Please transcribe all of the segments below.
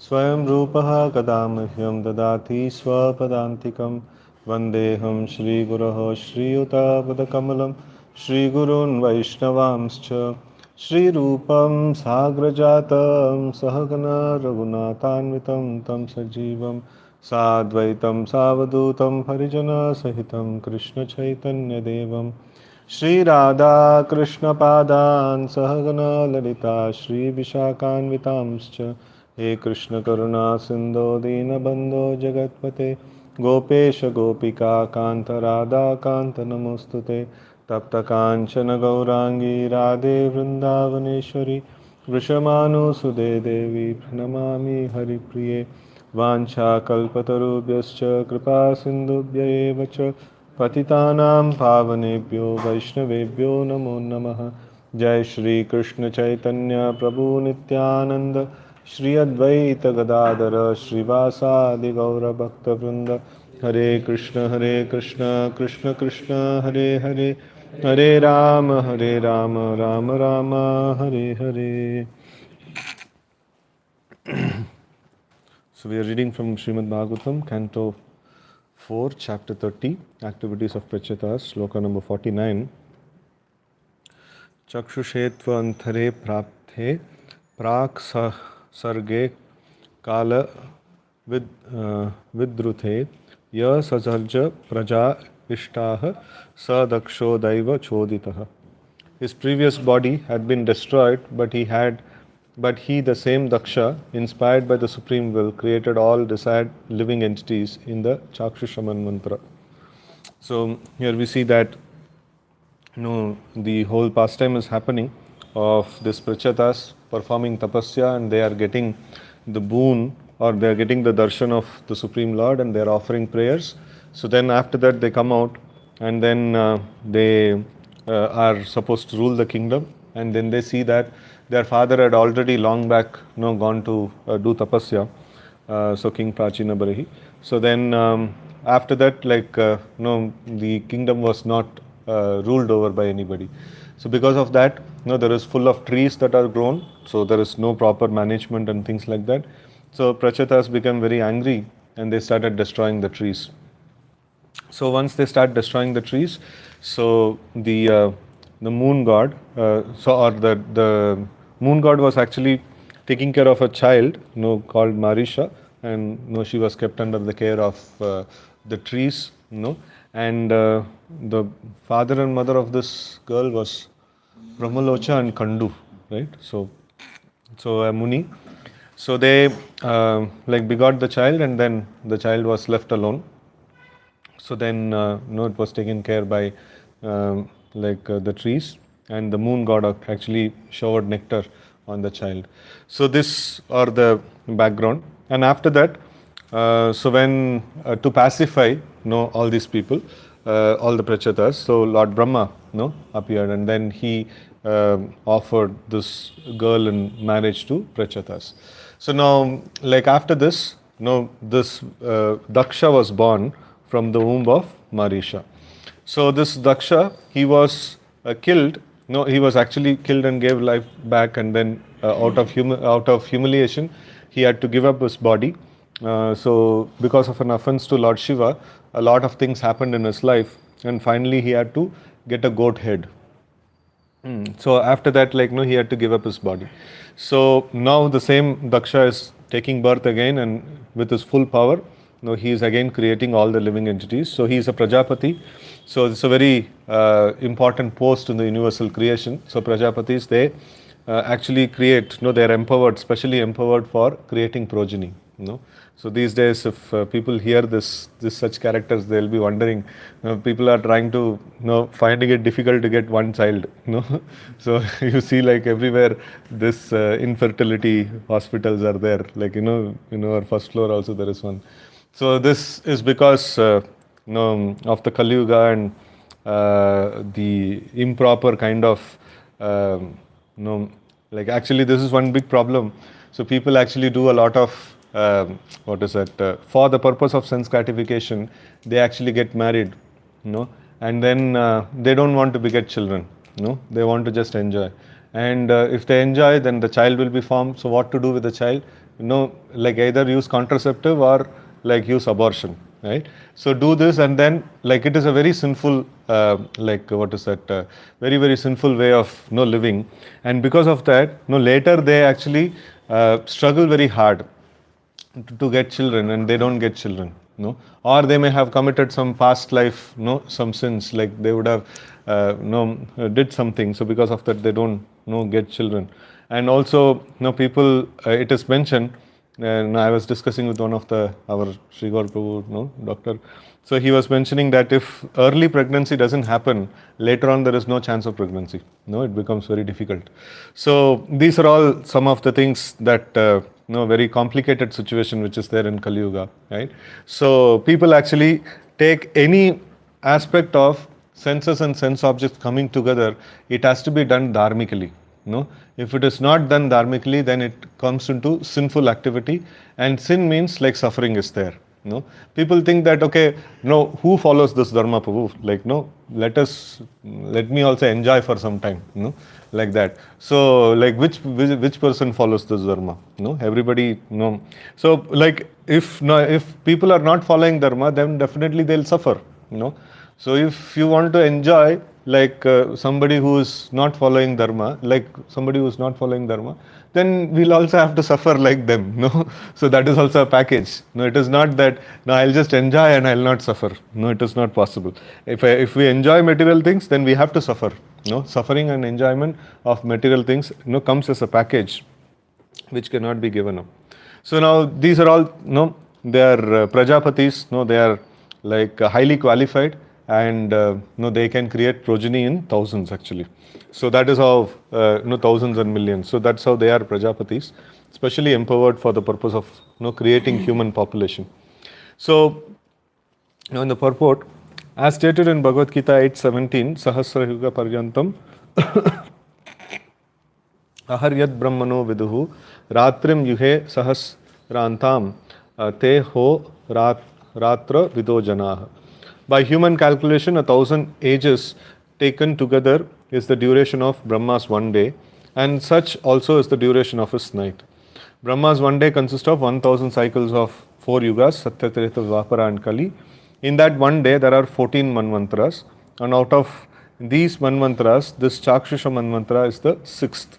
स्वयं रूपः कदा मह्यं ददाति स्वपदान्तिकं वन्देऽहं श्रीगुरोः श्रीयुतापदकमलं श्रीगुरून् वैष्णवांश्च श्रीरूपं साग्रजातं सहगना रघुनाथान्वितं तं सजीवं साद्वैतं सावधूतं हरिजनसहितं कृष्णचैतन्यदेवं श्रीराधा कृष्णपादान् सहगना ललिता श्रीविशाखान्वितांश्च हे कृष्ण करुणा सिंधो दीनबंधो जगत्पते गोपेश गोपिका कांत राधा कांत नमोस्तुते तप्त कांचन गौरांगी राधे वृंदावनेश्वरी वृषमानुसुदे देवी प्रणमामि हरिप्रिये वाञ्छाकल्पतरुभ्यश्च कृपा सिन्धुभ्य एव च पतितानां पावनेभ्यो वैष्णवेभ्यो नमो नमः। जय श्री कृष्ण चैतन्य प्रभु नित्यानंद श्री अद्वैत गदाधर श्रीवासादि गौरभक्तवृंद हरे Krishna Krishna Krishna Hare Hare Hare Ram Ram Ram Hare Hare. So we are reading from Srimad Bhagavatam, Canto 4, Chapter 30, Activities of Prachetas, Sloka number 49. Chakshushetva anthare prapthe prak sarge kala vidruthe ya sazarja praja ishtah sadaksho daiva choditah. His previous body had been destroyed, but he, the same Daksha, inspired by the Supreme Will, created all desired living entities in the Chakshushaman mantra. So here we see that the whole pastime is happening of this Prachatas performing tapasya, and they are getting the boon, or they are getting the darshan of the Supreme Lord, and they are offering prayers. So then after that they come out, and then they are supposed to rule the kingdom, and then they see that their father had already long back gone to do tapasya, so King Prachina Barahi. So then after that, the kingdom was not ruled over by anybody. So because of that, there is full of trees that are grown, so there is no proper management and things like that. So Prachatas became very angry, and they started destroying the trees. So once they start destroying the trees, so the moon god, the moon god was actually taking care of a child, called Marisha, and she was kept under the care of the trees, and the father and mother of this girl was Brahmalocha and Kandu, right? So a Muni. So they begot the child, and then the child was left alone. So then, it was taken care by the trees, and the moon god actually showered nectar on the child. So this are the background, and after that, so when to pacify, all these people, all the prachatas, so Lord Brahma, appeared, and then he offered this girl in marriage to prachatas. So now, after this, this Daksha was born from the womb of Marisha. So this Daksha, he was killed. No, he was actually killed and gave life back, and then out of humiliation, he had to give up his body. So because of an offense to Lord Shiva, a lot of things happened in his life, and finally he had to get a goat head. So after that, he had to give up his body. So now the same Daksha is taking birth again, and with his full power, he is again creating all the living entities. So he is a Prajapati. So it's a very important post in the universal creation. So Prajapatis, they actually create, they are empowered, specially empowered for creating progeny. So these days, if people hear this such characters, they'll be wondering. People are trying to, finding it difficult to get one child. So you see, everywhere, this infertility hospitals are there. Our first floor also there is one. So this is because of the Kali Yuga and the improper kind of actually this is one big problem. So people actually do a lot of for the purpose of sense gratification, they actually get married, and then they don't want to beget children, they want to just enjoy. And if they enjoy, then the child will be formed. So what to do with the child? like either use contraceptive or like use abortion, right? So do this, and then like it is a very sinful, like what is that? Very very sinful way of living, and because of that, later they actually struggle very hard to get children, and they don't get children, or they may have committed some past life, some sins, like they would have did something, so because of that they don't get children. And also people, it is mentioned, and I was discussing with one of our Sri Gaur Prabhu, doctor. So he was mentioning that if early pregnancy doesn't happen, later on there is no chance of pregnancy. It becomes very difficult. So these are all some of the things that very complicated situation which is there in Kali Yuga, right? So people actually take any aspect of senses and sense objects coming together, it has to be done dharmically. If it is not done dharmically, then it comes into sinful activity, and sin means like suffering is there. People think that, okay, who follows this dharma, Prabhu? Like, let me also enjoy for some time, like that. So, like, which person follows this dharma? Everybody, So, like, if people are not following dharma, then definitely they'll suffer, So, if you want to enjoy, like somebody who is not following dharma, then we'll also have to suffer like them, So that is also a package. It is not that I'll just enjoy and I'll not suffer. No, it is not possible. If we enjoy material things, then we have to suffer. Suffering and enjoyment of material things, comes as a package, which cannot be given up. So now these are all, they are Prajapatis. They are like highly qualified, and they can create progeny in thousands actually. So that is how thousands and millions. So that's how they are Prajapatis, specially empowered for the purpose of creating human population. So in the purport, as stated in Bhagavad Gita 8:17, Sahasra Yuga Paryantam Aharyad Brahmano Viduhu Ratrim Yuhe Sahasrantam Te Ho Ratra Vido Janah. By human calculation, 1,000 ages taken together is the duration of Brahma's one day, and such also is the duration of his night. Brahma's one day consists of 1,000 cycles of 4 yugas, Satya, Treta, Dwapara and Kali. In that one day, there are 14 manvantras, and out of these manvantras, this Chakshusha manvantara is the 6th.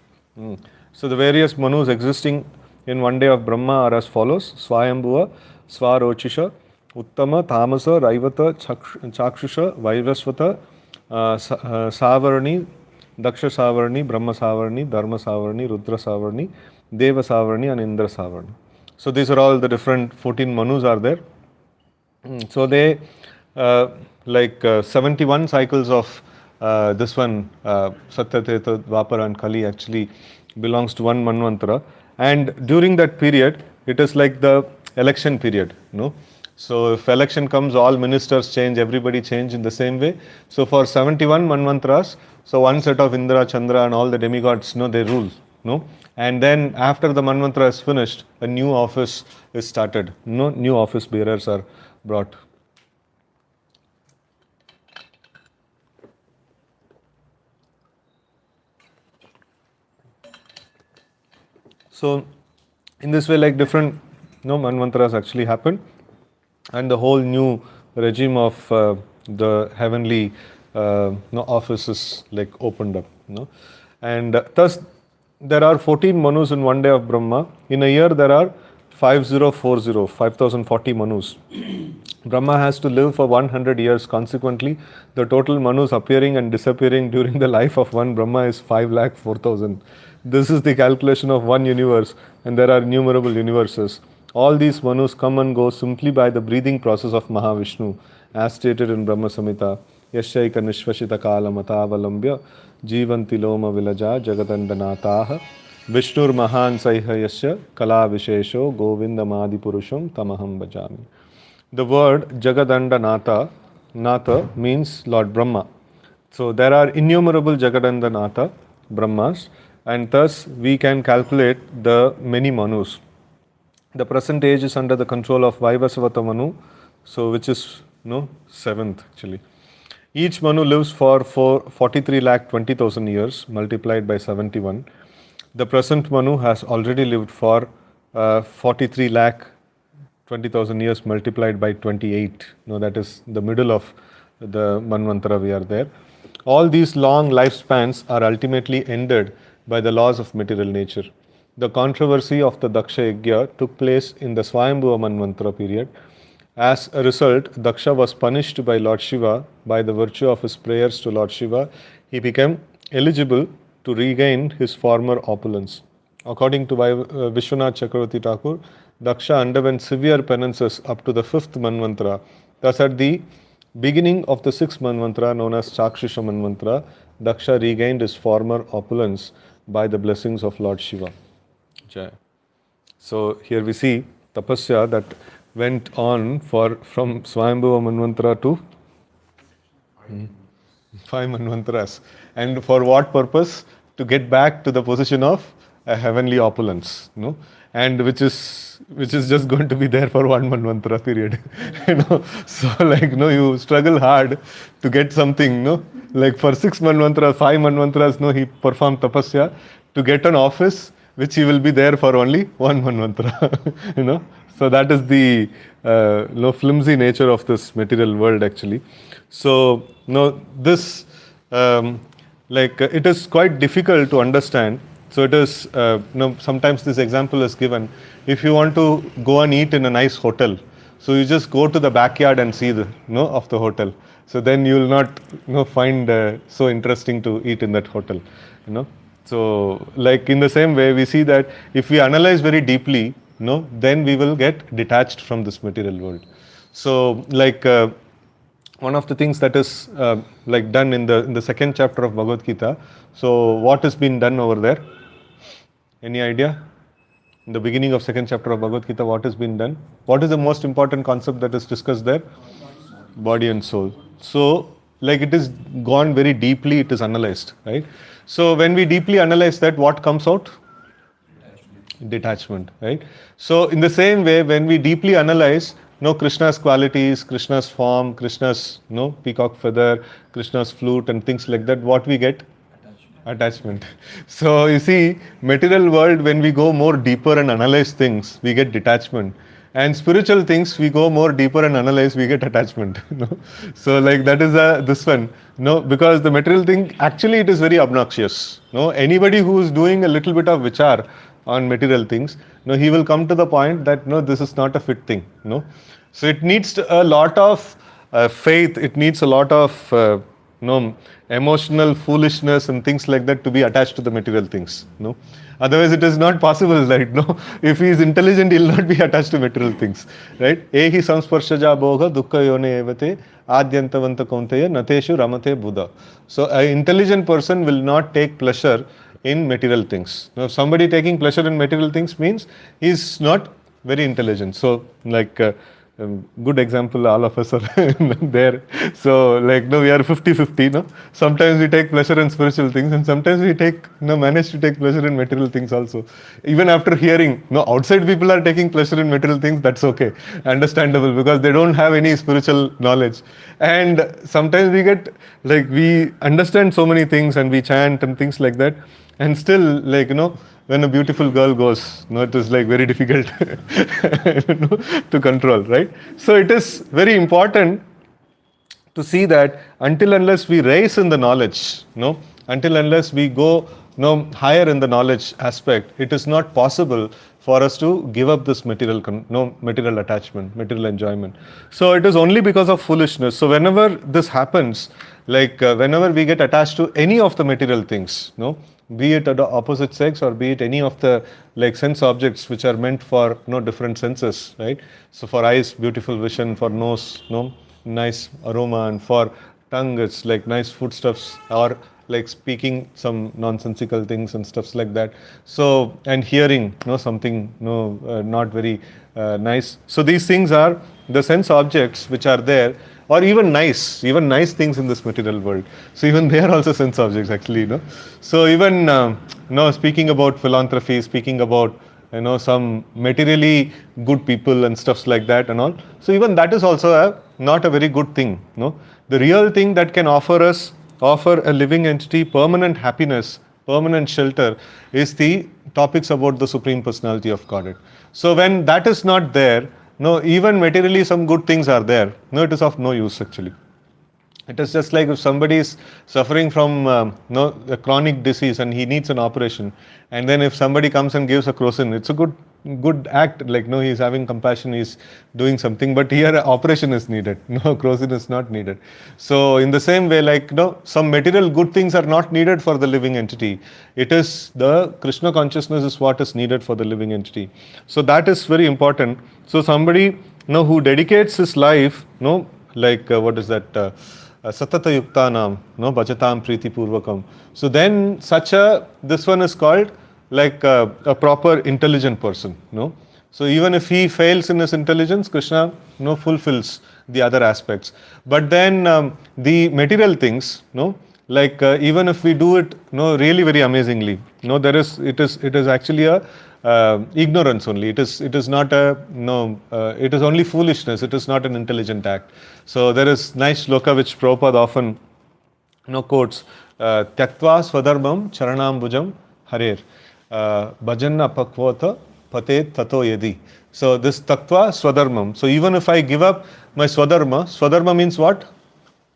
So the various manus existing in one day of Brahma are as follows: Swayambhuva, Swarochisha, Uttama, Tamasa, Raivata, Chakshusha, Vaivasvata, Savarni, Daksha Savarni, Brahma Savarni, Dharma Savarni, Rudra Savarni, Deva Savarni and Indra Savarni. So these are all the different 14 manus are there. So they 71 cycles of this one Satya, Treta, Dwapara and Kali actually belongs to one manvantara, and during that period it is like the election period, So if election comes, all ministers change, everybody change in the same way. So for 71 manvantras, so one set of Indra, Chandra and all the demigods, they rule, And then after the manvantara is finished, a new office is started. New office bearers are brought. So in this way, like different manvantras actually happen, and the whole new regime of the heavenly offices like opened up, and thus there are 14 manus in one day of Brahma. In a year there are 5040 manus. Brahma has to live for 100 years. Consequently, the total manus appearing and disappearing during the life of one Brahma is 5,04,000. This is the calculation of one universe, and there are innumerable universes. All these manus come and go simply by the breathing process of Mahavishnu, as stated in Brahma Samhita. Yashaika nishvashita kalamatavalamya jivanti loma vilaja jagadandanataha Vishnur mahan saiha yasya kala vishesho govindamadi purusham tamaham bhajami. The word Jagadandanata, Natha means Lord Brahma. So there are innumerable Jagadandanata, Brahmas, and thus we can calculate the many manus. The present age is under the control of Vaivasvata Manu, so which is 7th actually. Each Manu lives for 43,20,000 years multiplied by 71. The present Manu has already lived for 43 lakh 20,000 years multiplied by 28. No, that is the middle of the Manvantara we are there. All these long lifespans are ultimately ended by the laws of material nature. The controversy of the Daksha Yajna took place in the Swayambhuva Manvantara period. As a result, Daksha was punished by Lord Shiva. By the virtue of his prayers to Lord Shiva, he became eligible to regain his former opulence. According to Vishwanath Chakravarti Thakur, Daksha underwent severe penances up to the fifth Manvantara. Thus, at the beginning of the sixth Manvantara, known as Chakshusha Manvantara, Daksha regained his former opulence by the blessings of Lord Shiva. Jai. So, here we see tapasya that went on from Swayambhuva Manvantara to 5 Manvantaras. And for what purpose? To get back to the position of a heavenly opulence, and which is just going to be there for 1 Manvantara period. So you struggle hard to get something, like for 6 Manvantaras, 5 Manvantaras, he performed tapasya to get an office which he will be there for only 1 Manvantara. So that is the flimsy nature of this material world actually. So this it is quite difficult to understand. So it is sometimes this example is given. If you want to go and eat in a nice hotel, so you just go to the backyard and see the of the hotel. So then you will not find so interesting to eat in that hotel. So like in the same way, we see that if we analyze very deeply, then we will get detached from this material world. So one of the things that is done in the second chapter of Bhagavad Gita. So what has been done over there? Any idea? In the beginning of second chapter of Bhagavad Gita, what has been done? What is the most important concept that is discussed there? Body and soul. So it is gone very deeply, it is analyzed, right? So when we deeply analyze that, what comes out? Detachment, right? So in the same way, when we deeply analyze Krishna's qualities, Krishna's form, Krishna's peacock feather, Krishna's flute and things like that, what we get? Attachment. So you see, material world, when we go more deeper and analyze things, we get detachment. And spiritual things, we go more deeper and analyze, we get attachment. So that is this one. Because the material thing, actually it is very obnoxious. Anybody who is doing a little bit of vichar on material things, he will come to the point that this is not a fit thing. So it needs a lot of faith, it needs a lot of emotional foolishness and things like that to be attached to the material things. Otherwise it is not possible, right? If he is intelligent, he will not be attached to material things, right? Ehi samsparshaja bhoga dukkha yone evate adyantavanta kaunteya nateshu ramate buddha. So an intelligent person will not take pleasure in material things. Now, somebody taking pleasure in material things means he is not very intelligent. So, good example, all of us are there. So, we are 50-50. Sometimes we take pleasure in spiritual things, and sometimes we manage to take pleasure in material things also. Even after hearing, outside people are taking pleasure in material things, that's okay, understandable, because they don't have any spiritual knowledge. And sometimes we get, we understand so many things and we chant and things like that. And still, when a beautiful girl goes, it is very difficult to control, right? So it is very important to see that until unless we raise in the knowledge, until unless we go higher in the knowledge aspect, it is not possible for us to give up this material attachment, material enjoyment. So it is only because of foolishness. So whenever this happens, whenever we get attached to any of the material things, be it the opposite sex or be it any of the sense objects which are meant for different senses, right? So for eyes, beautiful vision; for nose, nice aroma; and for tongue, it's nice foodstuffs, or speaking some nonsensical things and stuffs like that. So, and hearing something not very nice. So these things are the sense objects which are there, or even nice things in this material world. So even they are also sense objects actually. So even speaking about philanthropy, speaking about some materially good people and stuffs like that and all. So even that is also not a very good thing. The real thing that can offer a living entity permanent happiness, permanent shelter, is the topics about the Supreme Personality of Godhead. So when that is not there, no, even materially some good things are there, no, it is of no use actually. It is just like if somebody is suffering from no, a chronic disease and he needs an operation, and then if somebody comes and gives a crocin, it's a good act. Like no, he is having compassion, he is doing something. But here, operation is needed. No, crocin is not needed. So in the same way, like no, some material good things are not needed for the living entity. It is the Krishna consciousness is what is needed for the living entity. So that is very important. So somebody no who dedicates his life, no, like what is that? Satata yuktanam, no, bhajatam priti purvakam. So then this one is called like a proper intelligent person, no. So even if he fails in his intelligence, Krishna no fulfills the other aspects. But then the material things, no, like even if we do it no really very amazingly, no, it is actually a ignorance only. It is not a no. It is only foolishness. It is not an intelligent act. So there is nice shloka which Prabhupada often quotes. Tyaktva swadharmam charanambujam harer bhajanna pakvata patet tato yadi. So this taktva swadharmam. So even if I give up my swadharma means what?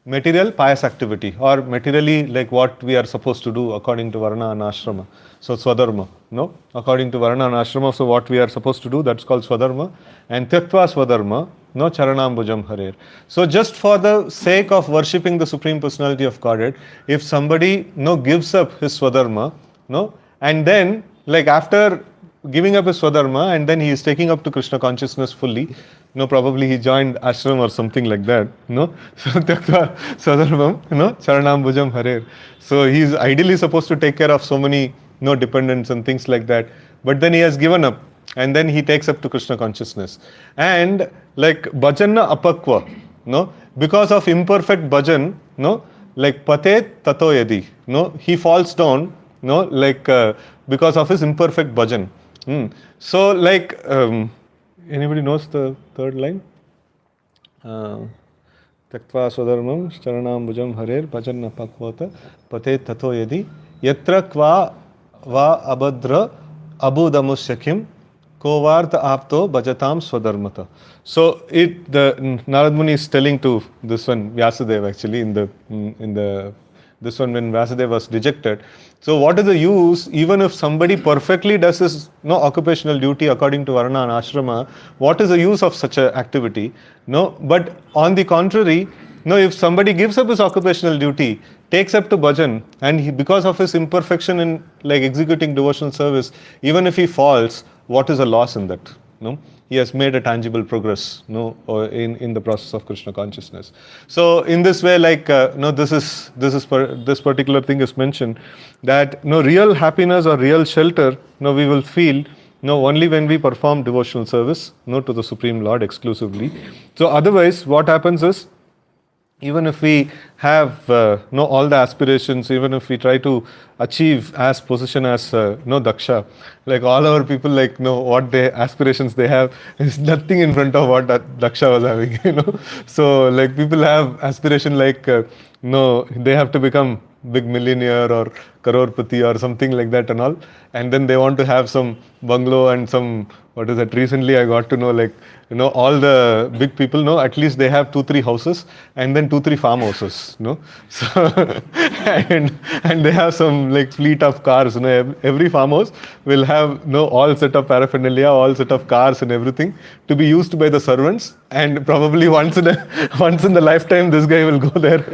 Material pious activity, or materially like what we are supposed to do according to Varna and Ashrama. So Swadharma, no? According to Varna and Ashrama, so what we are supposed to do, that's called Swadharma. And Tyaktva Swadharma, no, Charanambujam Harer. So just for the sake of worshipping the Supreme Personality of Godhead, if somebody no gives up his Swadharma, no, and then like after giving up his Swadharma and then he is taking up to Krishna consciousness fully, no, probably he joined ashram or something like that, no. So Tyaktva Swadharmam, no, Charanambujam Harer. So he is ideally supposed to take care of so many no dependents and things like that, but then he has given up and then he takes up to Krishna consciousness. And like bhajanna apakva, no, because of imperfect bhajan, no, like patet tato yadi, no, he falls down, no, like because of his imperfect bhajan. So like anybody knows the third line? Taktva swadharmam charanambujam harer bhajanna pakvata patet tato yadi yatra kva va abhadra abudamusyakim kovartha apto bhajatam swadharmata. So the Narad Muni is telling to this one Vyasadeva actually in the this one when Vyasadeva was dejected. So what is the use, even if somebody perfectly does his no occupational duty according to Varna and Ashrama, what is the use of such an activity? No, but on the contrary, no, if somebody gives up his occupational duty, takes up to bhajan, and because of his imperfection in like executing devotional service, even if he falls, what is the loss in that? No, he has made a tangible progress, no, in the process of Krishna consciousness. So in this way, like no, this particular thing is mentioned that no real happiness or real shelter, no, we will feel no only when we perform devotional service, no, to the Supreme Lord exclusively. So otherwise, what happens is, even if we have no all the aspirations, even if we try to achieve as position as no Daksha, like all our people like know what the aspirations they have is nothing in front of what that Daksha was having, you know. So like people have aspiration like no, they have to become big millionaire or crorepati or something like that and all, and then they want to have some bungalow and some what is that? Recently I got to know like you know all the big people know at least they have 2-3 houses and then 2-3 farmhouses, no. So and they have some like fleet of cars, you know. Every farmhouse will have no all set of paraphernalia, all set of cars and everything to be used by the servants, and probably once in the lifetime this guy will go there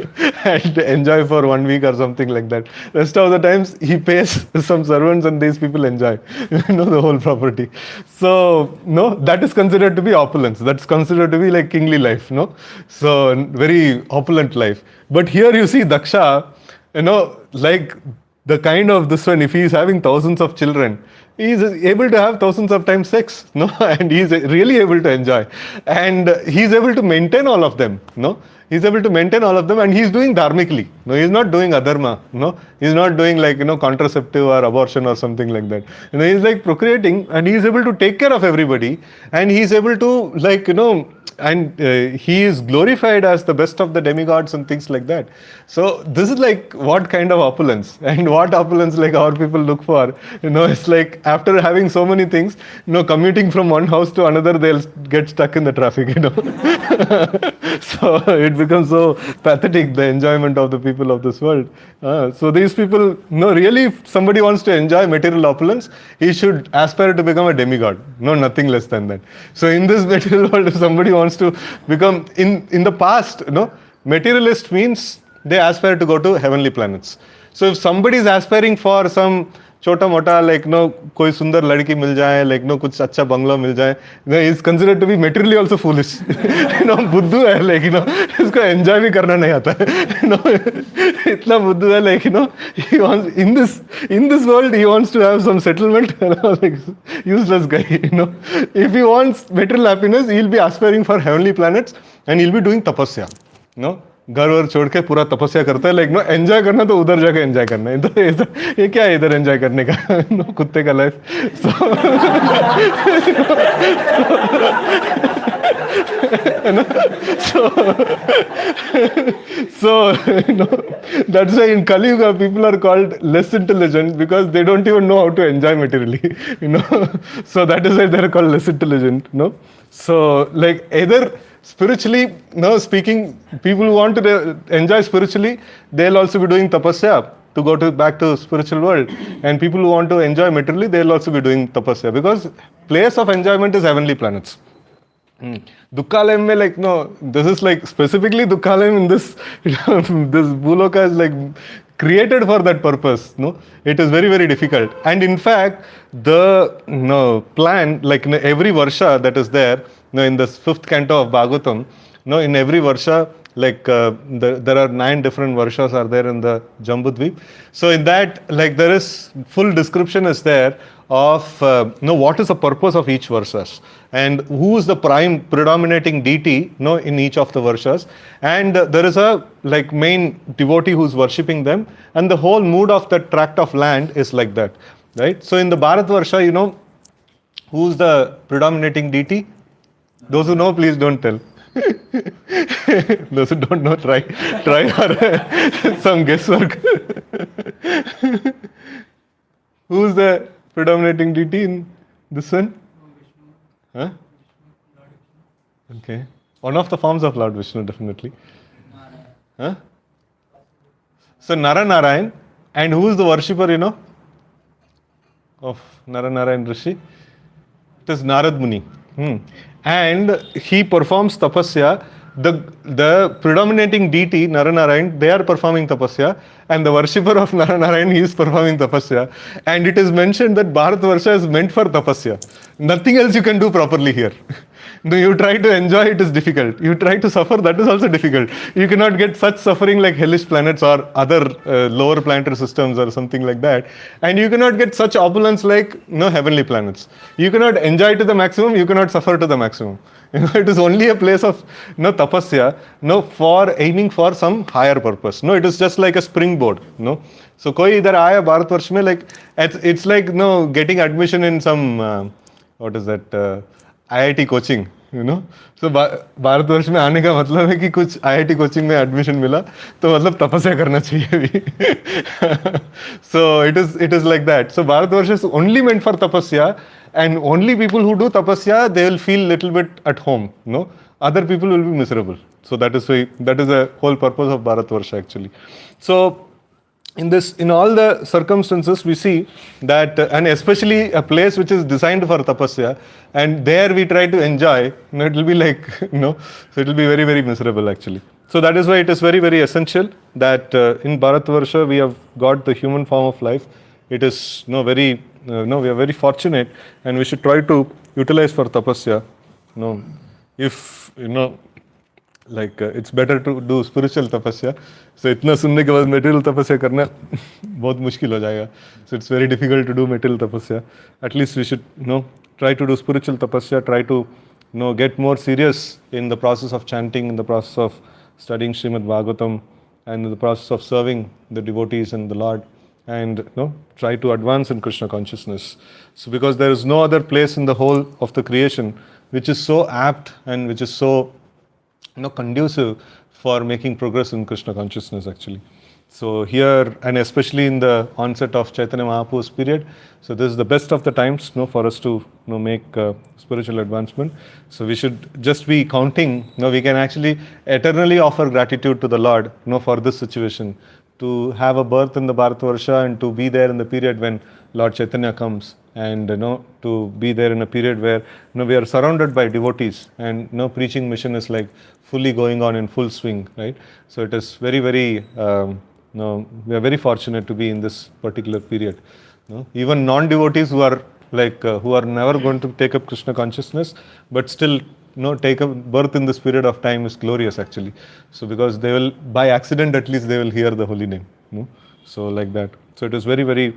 and enjoy for 1 week or something like that. Rest of the times he pays some servants and these people enjoy you know the whole property. So no, that is considered to be opulence. That's considered to be like kingly life, no. So very opulent life. But here you see Daksha, you know, like the kind of this one, if he is having thousands of children, he is able to have thousands of times sex, no, and he is really able to enjoy, and he is able to maintain all of them, no. He's able to maintain all of them, and he's doing dharmically. No, he's not doing adharma. No, he's not doing like contraceptive or abortion or something like that. He's like procreating, and he's able to take care of everybody, and he's able to and he is glorified as the best of the demigods and things like that. So this is like what kind of opulence, and what opulence like our people look for. It's like after having so many things, commuting from one house to another, they'll get stuck in the traffic. So it becomes so pathetic, the enjoyment of the people of this world. So these people, really, if somebody wants to enjoy material opulence, he should aspire to become a demigod. No, nothing less than that. So in this material world, if somebody wants to become, in the past, materialist means they aspire to go to heavenly planets. So if somebody is aspiring for some छोटा मोटा कोई सुंदर लड़की मिल जाए, कुछ अच्छा बंगला मिल जाए, is considered to be materially also foolish. बुद्धू है, इसको enjoy भी करना नहीं आता है. इतना बुद्धू है, he wants in this world he wants to have some settlement. Useless guy. If he wants material happiness, he'll be aspiring for heavenly planets, and he'll be doing tapasya. घर वर छोड़ के पूरा तपस्या करता है, एंजॉय करना तो उधर जाके एंजॉय करना है. तो ये क्या है इधर एंजॉय करने का? कुत्ते का life. So that's why in Kali Yuga people are called less intelligent, because they don't even know how to enjoy materially. So that is why they're called less intelligent. So either spiritually, speaking, people who want to enjoy spiritually, they'll also be doing tapasya to go back to spiritual world. And people who want to enjoy materially, they'll also be doing tapasya, because place of enjoyment is heavenly planets. Dukkalayam mein this is specifically Dukkalayam in this, this Bhuloka is created for that purpose. It is very, very difficult. And in fact, the plan, every Varsha that is there, in the 5th canto of Bhagavatam, in every Varsha, there are 9 different Varshas are there in the Jambudvip. So in that, there is full description is there of what is the purpose of each Varshas, and who is the predominating deity in each of the Varshas, and there is a main devotee who is worshipping them, and the whole mood of that tract of land is like that, right? So in the Bharat Varsha, who is the predominating deity? Those who know, please don't tell. Those who don't know, try for some guesswork. Who is the predominating deity in this one? Huh? Okay. One of the forms of Lord Vishnu, definitely. Huh? So Narayan, and who is the worshipper, of Narayan Rishi? It is Narad Muni. And he performs tapasya. The predominating deity, Narayan, they are performing tapasya, and the worshipper of Narayan, he is performing tapasya. And it is mentioned that Bharat Varsha is meant for tapasya. Nothing else you can do properly here. You try to enjoy, it is difficult. You try to suffer, that is also difficult. You cannot get such suffering like hellish planets or other lower planetary systems or something like that. And you cannot get such opulence like heavenly planets. You cannot enjoy to the maximum, you cannot suffer to the maximum. It is only a place of tapasya, for aiming for some higher purpose. It is just like a springboard. So koi idhar aaya Bharat Varsh mein, it's like getting admission in some what is that IIT coaching. So Bharat वर्ष में आने का मतलब है कि कुछ IIT coaching में admission मिला तो मतलब तपस्या करना चाहिए भी. So it is like that. So Bharat वर्ष is only meant for tapasya, and only people who do tapasya, they will feel little bit at home. Other people will be miserable. So that is the whole purpose of Bharat Varsha actually. So in all the circumstances we see that, and especially a place which is designed for tapasya, and there we try to enjoy, it will be so it will be very, very miserable actually. So that is why it is very, very essential that in Bharat Varsha we have got the human form of life. It is very, we are very fortunate, and we should try to utilize for tapasya. If it's better to do spiritual tapasya. So इतना सुनने के बाद material tapasya करना बहुत मुश्किल हो जाएगा. So it's very difficult to do material tapasya. At least we should try to do spiritual tapasya, try to get more serious in the process of chanting, in the process of studying Srimad Bhagavatam, and in the process of serving the devotees and the Lord, and try to advance in Krishna consciousness. So because there is no other place in the whole of the creation which is so apt and which is so conducive for making progress in Krishna consciousness actually. So here, and especially in the onset of Chaitanya Mahaprabhu's period, so this is the best of the times for us to make spiritual advancement. So we should just be counting, we can actually eternally offer gratitude to the Lord for this situation, to have a birth in the Bharatvarsha and to be there in the period when Lord Chaitanya comes, and to be there in a period where we are surrounded by devotees, and preaching mission is like fully going on in full swing, right? So it is very, very we are very fortunate to be in this particular period. Even non-devotees who are who are never going to take up Krishna consciousness, but still take a birth in this period of time is glorious actually. So because they will, by accident at least, they will hear the holy name. So like that. So it is very, very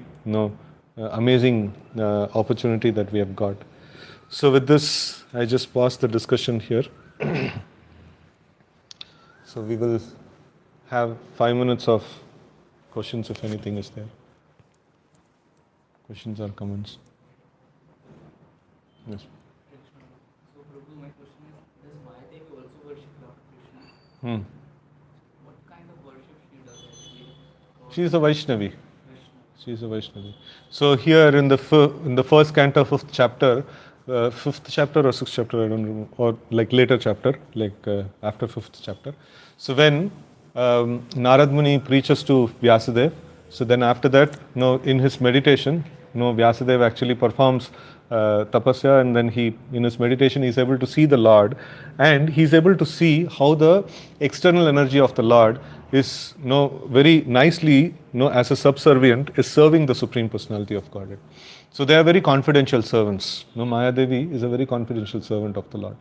amazing opportunity that we have got. So with this, I just pause the discussion here. So we will have 5 minutes of questions if anything is there. Questions or comments? Yes. So Prabhu, my question is, does Mahadevi also worship Lord Krishna? What kind of worship she does actually? She is a Vaishnavi. She is a Vaishnavi. So here in the first canto, fifth chapter or sixth chapter, I don't remember, or like later chapter, after fifth chapter. So when Narad Muni preaches to Vyasadeva, so then after that, in his meditation, Vyasadeva actually performs tapasya, and then in his meditation, he is able to see the Lord, and he is able to see how the external energy of the Lord is very nicely as a subservient is serving the Supreme Personality of Godhead. So they are very confidential servants. Maya Devi is a very confidential servant of the Lord.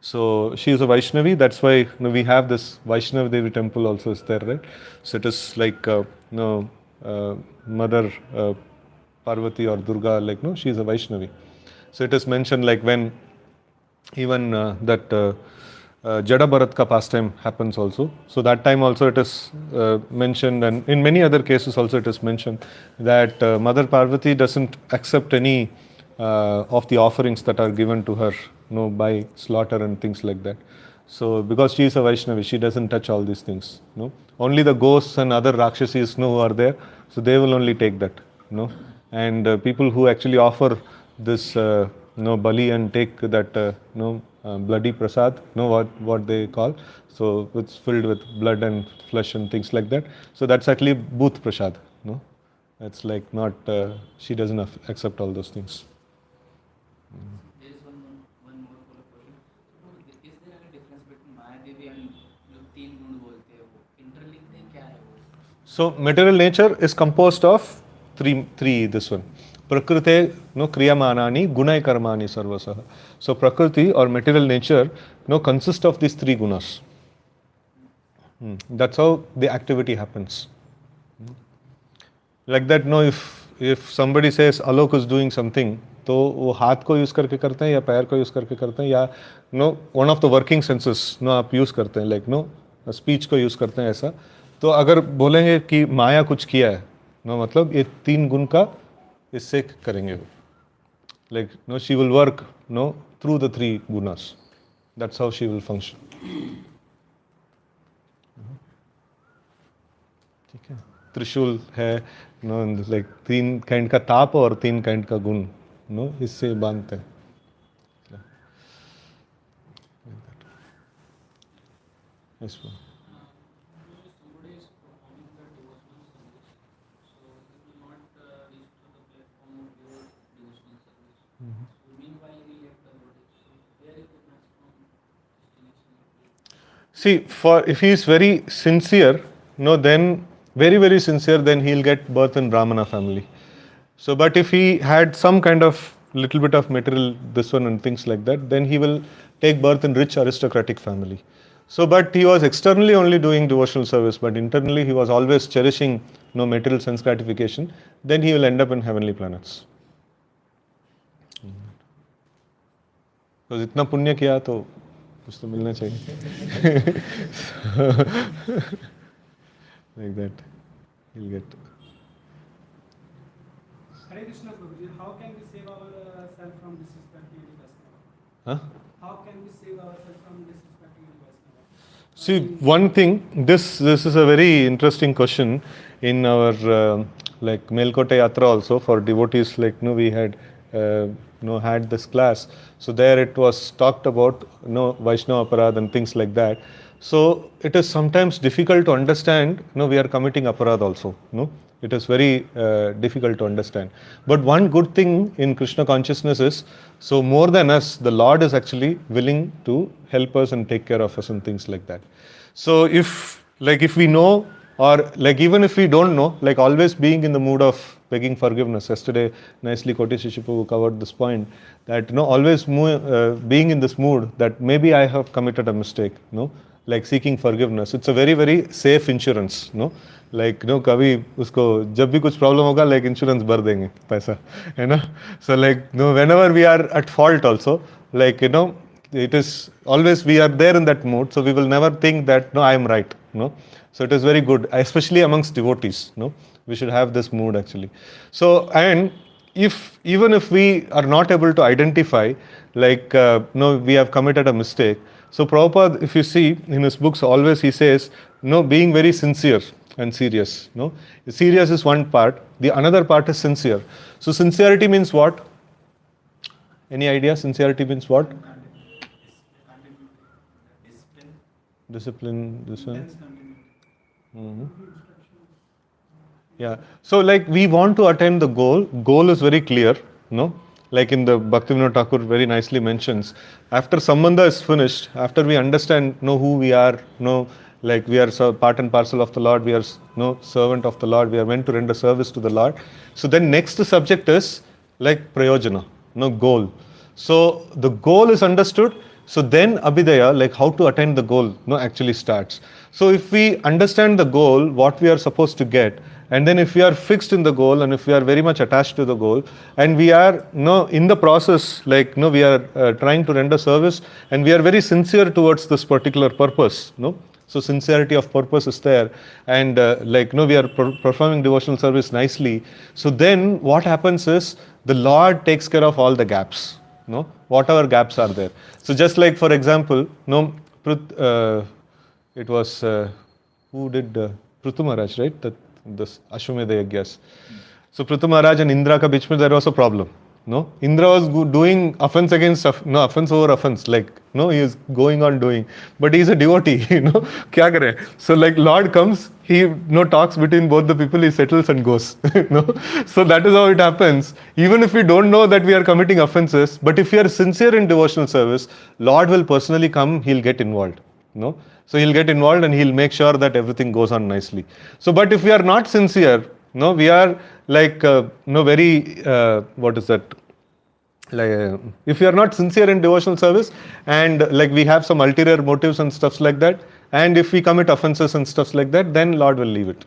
So she is a Vaishnavi. That's why we have this Vaishnav Devi temple also is there, right? So it is like Mother Parvati or Durga, she is a Vaishnavi. So it is mentioned when even that Jada Bharatka pastime happens also. So that time also it is mentioned, and in many other cases also it is mentioned that Mother Parvati doesn't accept any of the offerings that are given to her by slaughter and things like that. So because she is a Vaishnavi, she doesn't touch all these things. Only the ghosts and other Rakshasis who are there, so they will only take that. And people who actually offer this bali and take that bloody prasad, what they call, so it's filled with blood and flesh and things like that. So that's actually booth prasad. It's like not, she doesn't accept all those things. There is one more follow-up question. So, is there any difference between Mahadevi and जो तीन गुण बोलते हैं वो interlinked है क्या है वो? So material nature is composed of three this one. Prakrite kriyamanani gunai karmani sarvasaha. So Prakriti or material nature consists of these three gunas. That's how the activity happens. Like that, if somebody says Alok is doing something, तो वो हाथ को use करके करते हैं या पैर को यूज करके करते हैं, या one of the working senses आप यूज करते हैं, स्पीच को यूज करते हैं ऐसा. तो अगर बोलेंगे कि माया कुछ किया है, मतलब ये तीन गुण का इससे करेंगे वो, she will work through the three गुनास. That's how she will function. ठीक है. त्रिशूल है, तीन काइंड का ताप और तीन काइंड का गुण इससे बांधते हैं. See, if he is very sincere, then very, very sincere, then he'll get birth in Brahmana family. So, but if he had some kind of little bit of material, this one and things like that, then he will take birth in rich aristocratic family. So, but he was externally only doing devotional service, but internally he was always cherishing material sense gratification, then he will end up in heavenly planets. Because इतना पुण्य किया तो कुछ तो मिलना चाहिए. Like that, he'll get. Hare Krishna Prabhuji, how can we save ourselves from disrespecting any Vaishnava? Huh? How can we save ourselves from disrespecting any Vaishnava? See, one thing. This is a very interesting question in our like Melkote Yatra also for devotees. Like we had had this class. So there it was talked about Vaishnava aparad and things like that. So it is sometimes difficult to understand. We are committing aparad also. It is very difficult to understand. But one good thing in Krishna consciousness is, so more than us, the Lord is actually willing to help us and take care of us and things like that. So if we know, or like even if we don't know, like always being in the mood of begging forgiveness. Yesterday, nicely Koti Shishipu covered this point that always being in this mood that maybe I have committed a mistake. Like seeking forgiveness. It's a very very safe insurance. Like कभी उसको जब भी कुछ problem होगा like insurance भर देंगे पैसा है ना. So like whenever we are at fault also, like it is always we are there in that mood, so we will never think that I am right. So it is very good, especially amongst devotees. We should have this mood actually. So, and even if we are not able to identify, like we have committed a mistake. So Prabhupada, if you see in his books, always he says, being very sincere and serious. Serious is one part. The another part is sincere. So sincerity means what? Any idea? Sincerity means what? Discipline. This one. Yeah. So like we want to attain the goal. Goal is very clear. Like in the Bhaktivinoda Thakur very nicely mentions, after Sambandha is finished, after we understand who we are, like we are part and parcel of the Lord, we are servant of the Lord, we are meant to render service to the Lord. So then next subject is like prayojana, goal. So the goal is understood. So then abhidaya, like how to attain the goal, actually starts. So if we understand the goal, what we are supposed to get, and then if we are fixed in the goal and if we are very much attached to the goal and we are in the process, like we are trying to render service and we are very sincere towards this particular purpose, so sincerity of purpose is there, and we are performing devotional service nicely. So then what happens is the Lord takes care of all the gaps, whatever gaps are there. So just like for example, it was who did Prithu Maharaj, right? This Ashwamedha Yagyas. So Prithu Maharaj and Indra ka beech mein there was a problem. Indra was doing offense against offense over offense. Like he is going on doing, but he is a devotee. Kya kare? So like Lord comes, he talks between both the people, he settles and goes. So that is how it happens. Even if we don't know that we are committing offenses, but if we are sincere in devotional service, Lord will personally come. He'll get involved. So he'll get involved and he'll make sure that everything goes on nicely. So, but if we are not sincere, we are like, very, what is that? Like, if we are not sincere in devotional service and like we have some ulterior motives and stuffs like that, and if we commit offenses and stuffs like that, then Lord will leave it.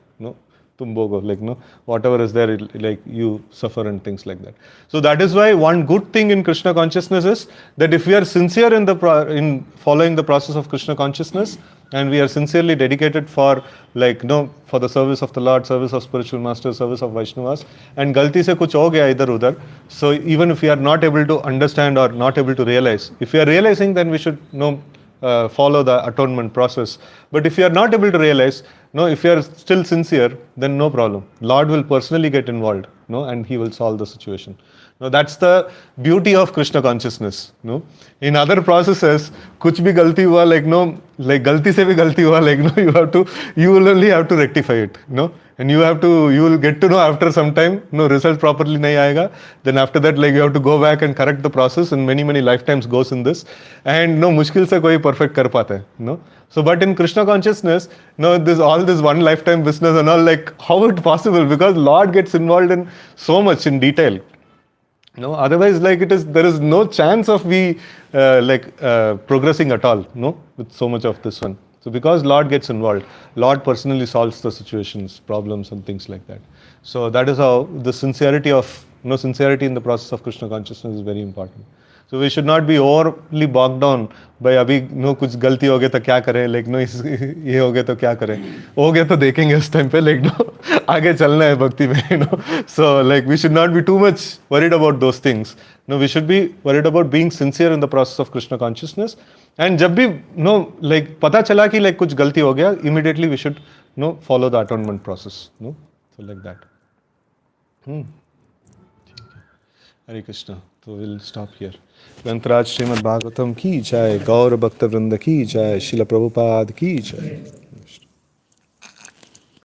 Tum bhogo, like whatever is there, like you suffer and things like that. So that is why one good thing in Krishna consciousness is that if we are sincere in following the process of Krishna consciousness and we are sincerely dedicated for like for the service of the Lord, service of spiritual masters, service of Vaishnavas, and galti se kuch ho gaya idhar udhar, so even if we are not able to understand or not able to realize, if we are realizing, then we should follow the atonement process. But if you are not able to realize, if you are still sincere, then no problem. Lord will personally get involved, and he will solve the situation. That's the beauty of Krishna consciousness. In other processes, kuch bhi galti hua, like galti se bhi galti hua, you will only have to rectify it, and you will get to know after some time, result properly nahi aayega. Then after that, like you have to go back and correct the process, and many lifetimes goes in this, and mushkil se koi perfect kar pata hai, So, but in Krishna consciousness, all this one lifetime business and all, like how it possible? Because Lord gets involved in so much in detail. Otherwise, like there is no chance of we progressing at all. With so much of this one. So because Lord gets involved, Lord personally solves the situations, problems, and things like that. So that is how the sincerity in the process of Krishna consciousness is very important. So we should not be overly bogged down by अभी no कुछ गलती हो गया तो क्या करें, like no ये हो गया तो क्या करें, हो गया तो देखेंगे उस टाइम पे, लाइक नो आगे चलना है भक्ति में, you know. So like we should not be too much worried about those things. No, we should be worried about being sincere in the process of Krishna consciousness. And जब भी know like पता चला कि लाइक कुछ गलती हो गया, immediately we should no follow the atonement process. No, so like that. Hare Krishna. तो विल स्टॉप हियर. ग्रंथराज श्रीमद् भागवतम की जय, गौर भक्त वृंद की जय, शिल प्रभुपाद की जय.